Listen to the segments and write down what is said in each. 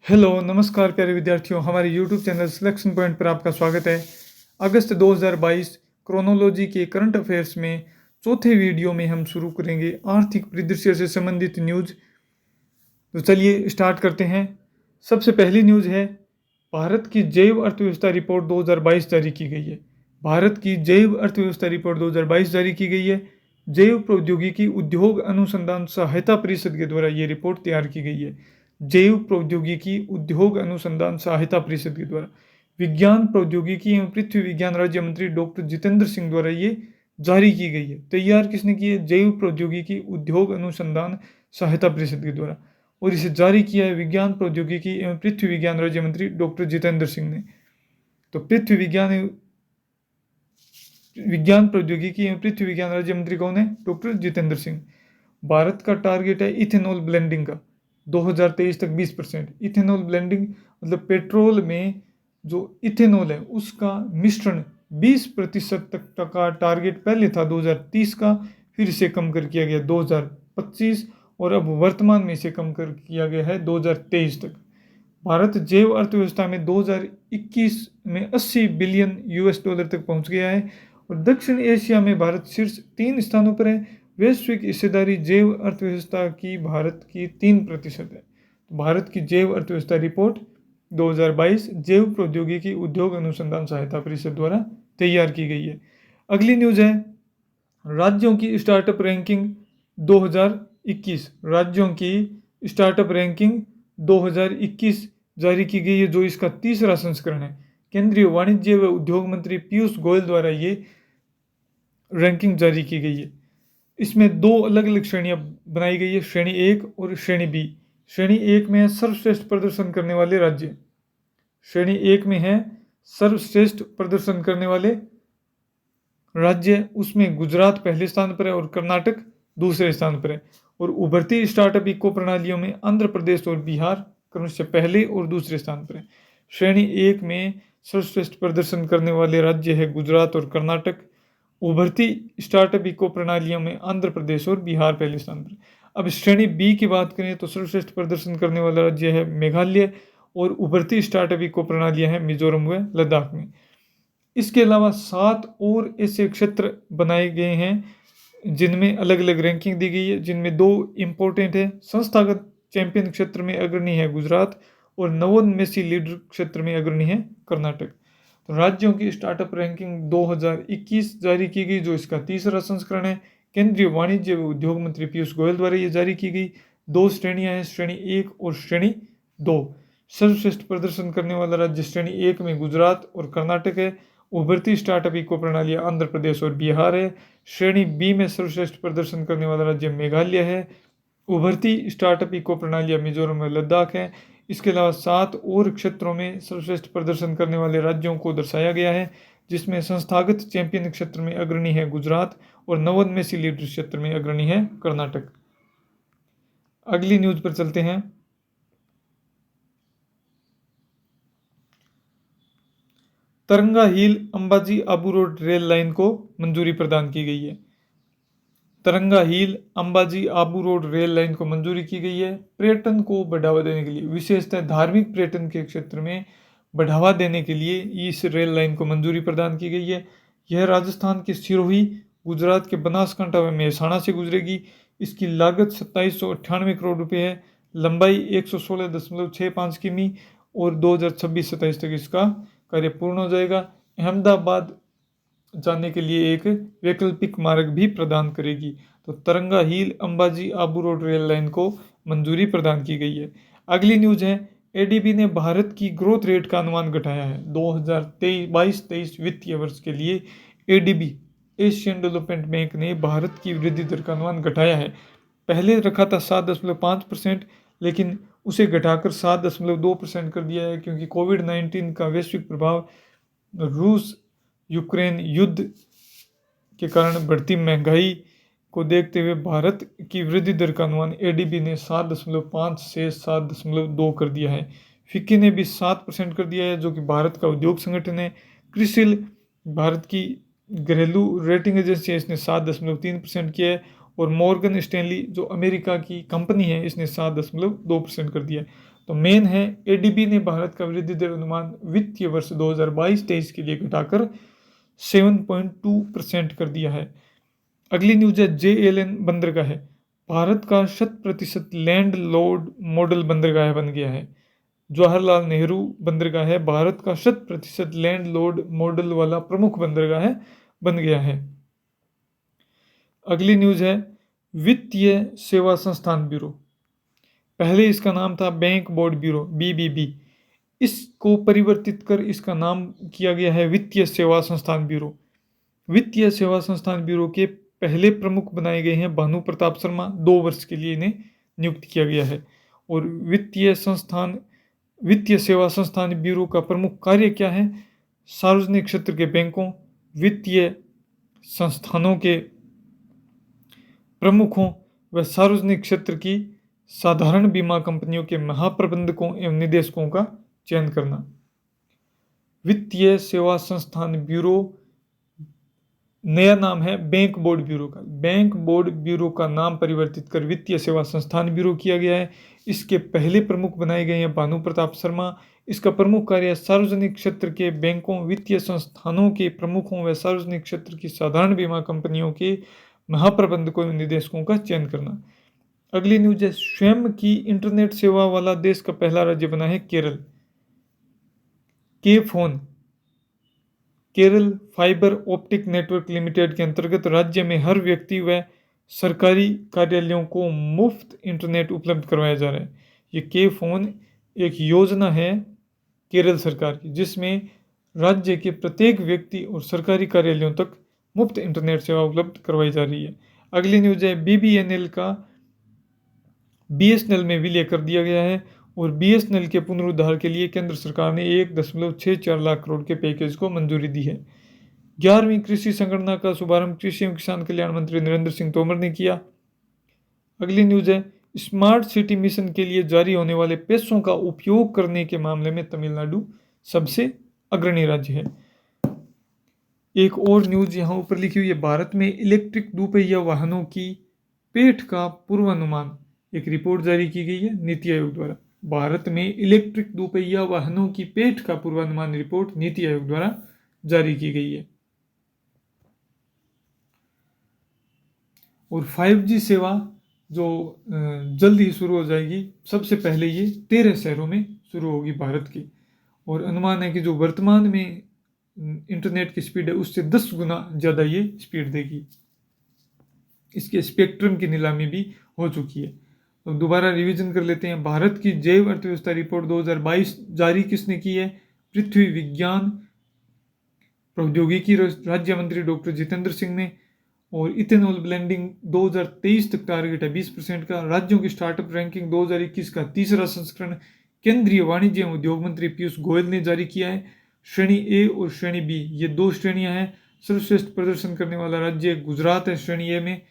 Hello, नमस्कार प्यारे विद्यार्थियों, हमारे यूट्यूब चैनल सिलेक्शन पॉइंट पर आपका स्वागत है। अगस्त 2022 क्रोनोलॉजी के करंट अफेयर्स में चौथे वीडियो में हम शुरू करेंगे आर्थिक परिदृश्य से संबंधित न्यूज़। तो चलिए स्टार्ट करते हैं। सबसे पहली न्यूज़ है, भारत की जैव अर्थव्यवस्था रिपोर्ट 2022 जारी की गई है। भारत की जैव अर्थव्यवस्था रिपोर्ट 2022 जारी की गई है। जैव प्रौद्योगिकी उद्योग अनुसंधान सहायता परिषद के द्वारा ये रिपोर्ट तैयार की गई है। जैव प्रौद्योगिकी उद्योग अनुसंधान सहायता परिषद के द्वारा विज्ञान प्रौद्योगिकी एवं पृथ्वी विज्ञान राज्य मंत्री डॉक्टर जितेंद्र सिंह द्वारा ये जारी की गई है। तैयार किसने की है? जैव प्रौद्योगिकी उद्योग अनुसंधान सहायता परिषद के द्वारा, और इसे जारी किया है विज्ञान प्रौद्योगिकी एवं पृथ्वी विज्ञान राज्य मंत्री डॉक्टर जितेंद्र सिंह ने। तो विज्ञान प्रौद्योगिकी एवं पृथ्वी विज्ञान राज्य मंत्री कौन है? डॉक्टर जितेंद्र सिंह। भारत का टारगेट है इथेनॉल ब्लेंडिंग का 2023 तक 20%। इथेनॉल ब्लेंडिंग मतलब पेट्रोल में जो इथेनॉल है उसका मिश्रण 20% तक का टारगेट पहले था 2030 का, फिर इसे कम कर किया गया 2025 और अब वर्तमान में इसे कम कर किया गया है 2023 तक। भारत जैव अर्थव्यवस्था में 2021 में 80 बिलियन US डॉलर तक पहुंच गया है और दक्षिण एशिया में भारत शीर्ष 3 स्थानों पर है। वैश्विक हिस्सेदारी जैव अर्थव्यवस्था की भारत की 3% है। भारत की जैव अर्थव्यवस्था रिपोर्ट 2022 जैव प्रौद्योगिकी उद्योग अनुसंधान सहायता परिषद द्वारा तैयार की गई है। अगली न्यूज़ है, राज्यों की स्टार्टअप रैंकिंग 2021। राज्यों की स्टार्टअप रैंकिंग 2021 जारी की गई है, जो इसका तीसरा संस्करण है। केंद्रीय वाणिज्य व उद्योग मंत्री पीयूष गोयल द्वारा ये रैंकिंग जारी की गई है। इसमें 2 अलग अलग श्रेणियां बनाई गई है, श्रेणी 1 और श्रेणी बी। श्रेणी 1 में है सर्वश्रेष्ठ प्रदर्शन करने वाले राज्य। श्रेणी 1 में है सर्वश्रेष्ठ प्रदर्शन करने वाले राज्य, उसमें गुजरात पहले स्थान पर है और कर्नाटक दूसरे स्थान पर है। और उभरती स्टार्टअप इको प्रणालियों में आंध्र प्रदेश और बिहार क्रमशः पहले और दूसरे स्थान पर है। श्रेणी 1 में सर्वश्रेष्ठ प्रदर्शन करने वाले राज्य है गुजरात और कर्नाटक। उभरती स्टार्टअप इको प्रणालियों में आंध्र प्रदेश और बिहार पहले स्थान पर। अब श्रेणी बी की बात करें तो सर्वश्रेष्ठ प्रदर्शन करने वाला राज्य है मेघालय और उभरती स्टार्टअप इको प्रणालियां हैं मिजोरम व लद्दाख में। इसके अलावा 7 और ऐसे क्षेत्र बनाए गए हैं जिनमें अलग अलग रैंकिंग दी गई है, जिनमें 2 इम्पोर्टेंट है। संस्थागत चैंपियन क्षेत्र में अग्रणी है गुजरात और नवोन्मेषी लीडर क्षेत्र में अग्रणी है कर्नाटक। तो राज्यों की स्टार्टअप रैंकिंग 2021 जारी की गई, जो इसका तीसरा संस्करण है। केंद्रीय वाणिज्य व उद्योग मंत्री पीयूष गोयल द्वारा ये जारी की गई। 2 श्रेणियां हैं, श्रेणी 1 और श्रेणी 2। सर्वश्रेष्ठ प्रदर्शन करने वाला राज्य श्रेणी 1 में गुजरात और कर्नाटक है। उभरती स्टार्टअप इको प्रणाली आंध्र प्रदेश और बिहार है। श्रेणी बी में सर्वश्रेष्ठ प्रदर्शन करने वाला राज्य मेघालय है। उभरती स्टार्टअप इको प्रणालियाँ मिजोरम और लद्दाख है। इसके अलावा 7 और क्षेत्रों में सर्वश्रेष्ठ प्रदर्शन करने वाले राज्यों को दर्शाया गया है, जिसमें संस्थागत चैंपियन क्षेत्र में अग्रणी है गुजरात और नवोन्मेषी लीडर क्षेत्र में अग्रणी है कर्नाटक। अगली न्यूज पर चलते हैं। Taranga hill Ambaji Abu road rail line को मंजूरी प्रदान की गई है। Taranga hill Ambaji Abu road rail line को मंजूरी की गई है। पर्यटन को बढ़ावा देने के लिए, विशेषतः धार्मिक पर्यटन के क्षेत्र में बढ़ावा देने के लिए इस रेल लाइन को मंजूरी प्रदान की गई है। यह राजस्थान के सिरोही, गुजरात के बनासकांठा व मेहसाणा से गुजरेगी। इसकी लागत 2798 करोड़ रुपए है। लंबाई 116.65 किमी और 2026-27 तक इसका कार्य पूर्ण हो जाएगा। अहमदाबाद जाने के लिए एक वैकल्पिक मार्ग भी प्रदान करेगी। तो Taranga hill Ambaji Abu road rail line को मंजूरी प्रदान की गई है। अगली न्यूज है, एडीबी ने भारत की ग्रोथ रेट का अनुमान घटाया है। 2022-23 वित्तीय वर्ष के लिए एडीबी एशियन डेवलपमेंट बैंक ने भारत की वृद्धि दर का अनुमान घटाया है। पहले रखा था 7.5%, लेकिन उसे घटाकर 7.2% कर दिया है, क्योंकि कोविड-19 का वैश्विक प्रभाव, रूस यूक्रेन युद्ध के कारण बढ़ती महंगाई को देखते हुए भारत की वृद्धि दर का अनुमान एडीबी ने 7.5 से 7.2 कर दिया है। फिक्की ने भी 7% कर दिया है, जो कि भारत का उद्योग संगठन है। क्रिसिल भारत की घरेलू रेटिंग एजेंसी है, इसने 7.3% किया है। और मॉर्गन स्टैनली जो अमेरिका की कंपनी है, इसने 7.2% कर दिया है। तो मेन है एडीबी ने भारत का वृद्धि दर अनुमान वित्तीय वर्ष 2022-23 के लिए घटाकर 7.2% कर दिया है। अगली न्यूज है जेएलएन बंदरगाह है। भारत का 100% लैंड लोड मॉडल बंदरगाह बन गया है। जवाहरलाल नेहरू बंदरगाह है भारत का 100% लैंड लोड मॉडल वाला प्रमुख बंदरगाह बन गया है। अगली न्यूज है वित्तीय सेवा संस्थान ब्यूरो। पहले इसका नाम था बैंक बोर्ड ब्यूरो बीबीबी, इसको परिवर्तित कर इसका नाम किया गया है वित्तीय सेवा संस्थान ब्यूरो। वित्तीय सेवा संस्थान ब्यूरो के पहले प्रमुख बनाए गए हैं भानु प्रताप शर्मा, 2 वर्ष के लिए इन्हें नियुक्त किया गया है। और वित्तीय सेवा संस्थान ब्यूरो का प्रमुख कार्य क्या है? सार्वजनिक क्षेत्र के बैंकों, वित्तीय संस्थानों के प्रमुखों व सार्वजनिक क्षेत्र की साधारण बीमा कंपनियों के महाप्रबंधकों एवं निदेशकों का चयन करना। वित्तीय सेवा संस्थान ब्यूरो नया नाम है बैंक बोर्ड ब्यूरो का। बैंक बोर्ड ब्यूरो का नाम परिवर्तित कर वित्तीय सेवा संस्थान ब्यूरो किया गया है। इसके पहले प्रमुख बनाए गए हैं भानु प्रताप शर्मा। इसका प्रमुख कार्य सार्वजनिक क्षेत्र के बैंकों, वित्तीय संस्थानों के प्रमुखों व सार्वजनिक क्षेत्र की साधारण बीमा कंपनियों के महाप्रबंधकों एवं निदेशकों का चयन करना। अगली न्यूज है स्वयं की इंटरनेट सेवा वाला देश का पहला राज्य बना है केरल। के phone Kerala fibre optic network limited के अंतर्गत राज्य में हर व्यक्ति व सरकारी कार्यालयों को मुफ्त इंटरनेट उपलब्ध करवाया जा रहा है। ये के फोन एक योजना है केरल सरकार की, जिसमें राज्य के प्रत्येक व्यक्ति और सरकारी कार्यालयों तक मुफ्त इंटरनेट सेवा उपलब्ध करवाई जा रही है। अगली न्यूज है बीबीएनएल का बीएसएनएल में विलय कर दिया गया है और बीएसएनएल के पुनरुद्धार के लिए केंद्र सरकार ने 1.64 लाख करोड़ के पैकेज को मंजूरी दी है। 11वीं कृषि संगणना का शुभारंभ कृषि एवं किसान कल्याण मंत्री नरेंद्र सिंह तोमर ने किया। अगली न्यूज है स्मार्ट सिटी मिशन के लिए जारी होने वाले पैसों का उपयोग करने के मामले में तमिलनाडु सबसे अग्रणी राज्य है। एक और न्यूज यहाँ ऊपर लिखी हुई है, भारत में इलेक्ट्रिक दोपहिया वाहनों की पेठ का पूर्वानुमान, एक रिपोर्ट जारी की गई है नीति आयोग द्वारा। भारत में इलेक्ट्रिक दोपहिया वाहनों की पेठ का पूर्वानुमान रिपोर्ट नीति आयोग द्वारा जारी की गई है। और 5G सेवा जो जल्द ही शुरू हो जाएगी, सबसे पहले ये 13 शहरों में शुरू होगी भारत की। और अनुमान है कि जो वर्तमान में इंटरनेट की स्पीड है उससे 10 गुना ज़्यादा ये स्पीड देगी। इसके स्पेक्ट्रम की नीलामी भी हो चुकी है। तो दोबारा रिवीजन कर लेते हैं। भारत की जैव अर्थव्यवस्था रिपोर्ट 2022 जारी किसने की है? पृथ्वी विज्ञान प्रौद्योगिकी राज्य मंत्री डॉक्टर जितेंद्र सिंह ने। और इथेनॉल ब्लेंडिंग 2023 तक टारगेट है 20% का। राज्यों की स्टार्टअप रैंकिंग 2021 का तीसरा संस्करण केंद्रीय वाणिज्य एवं उद्योग मंत्री पीयूष गोयल ने जारी किया है। श्रेणी ए और श्रेणी बी, ये 2 श्रेणियां हैं। सर्वश्रेष्ठ प्रदर्शन करने वाला राज्य गुजरात है श्रेणी ए में,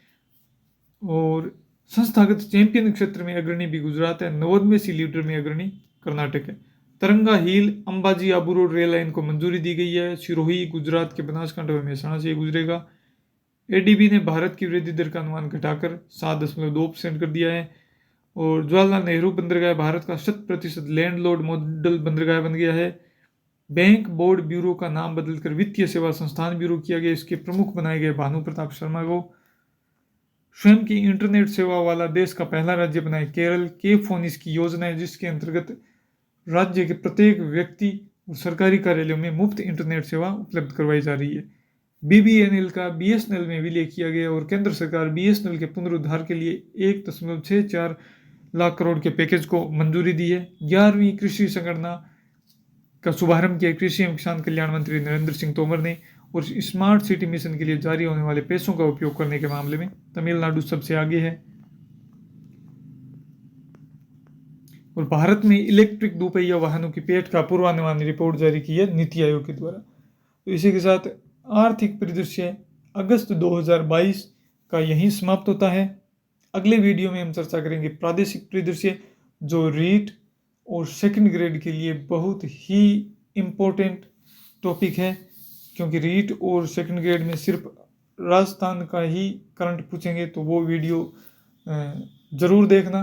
और संस्थागत चैंपियन क्षेत्र में अग्रणी भी गुजरात है। नवोन्मेषी लीडर में अग्रणी कर्नाटक है। Taranga hill Ambaji Abu road rail line को मंजूरी दी गई है। सिरोही गुजरात के बनासकांठा और मेहसाणा से गुजरेगा। एडीबी ने भारत की वृद्धि दर का अनुमान घटाकर 7.2% कर दिया है। और जवाहरलाल नेहरू बंदरगाह भारत का 100% लैंड लोड मॉडल बंदरगाह बन गया है। बैंक बोर्ड ब्यूरो का नाम बदलकर वित्तीय सेवा संस्थान ब्यूरो किया गया। इसके प्रमुख बनाए गए भानु प्रताप शर्मा को। स्वयं की इंटरनेट सेवा वाला देश का पहला राज्य बनाए केरल। के फोन इसकी योजना है जिसके अंतर्गत राज्य के प्रत्येक व्यक्ति और सरकारी कार्यालयों में मुफ्त इंटरनेट सेवा उपलब्ध करवाई जा रही है। बीबीएनएल का बीएसएनएल में विलय किया गया और केंद्र सरकार बीएसएनएल के पुनरुद्धार के लिए 1.64 लाख करोड़ के पैकेज को मंजूरी दी है। 11वीं कृषि संगणना का शुभारंभ किया कृषि एवं किसान कल्याण मंत्री नरेंद्र सिंह तोमर ने। और स्मार्ट सिटी मिशन के लिए जारी होने वाले पैसों का उपयोग करने के मामले में तमिलनाडु सबसे आगे है। और भारत में इलेक्ट्रिक दोपहिया वाहनों की पेठ का पूर्वानुमान रिपोर्ट जारी की है नीति आयोग के द्वारा। तो इसी के साथ आर्थिक परिदृश्य अगस्त 2022 का यहीं समाप्त होता है। अगले वीडियो में हम चर्चा करेंगे प्रादेशिक परिदृश्य, जो रीट और सेकंड ग्रेड के लिए बहुत ही इम्पोर्टेंट टॉपिक है, क्योंकि रीट और सेकंड ग्रेड में सिर्फ राजस्थान का ही करंट पूछेंगे, तो वो वीडियो ज़रूर देखना।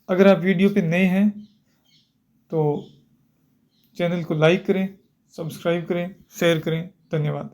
अगर आप वीडियो पे नए हैं तो चैनल को लाइक करें, सब्सक्राइब करें, शेयर करें। धन्यवाद।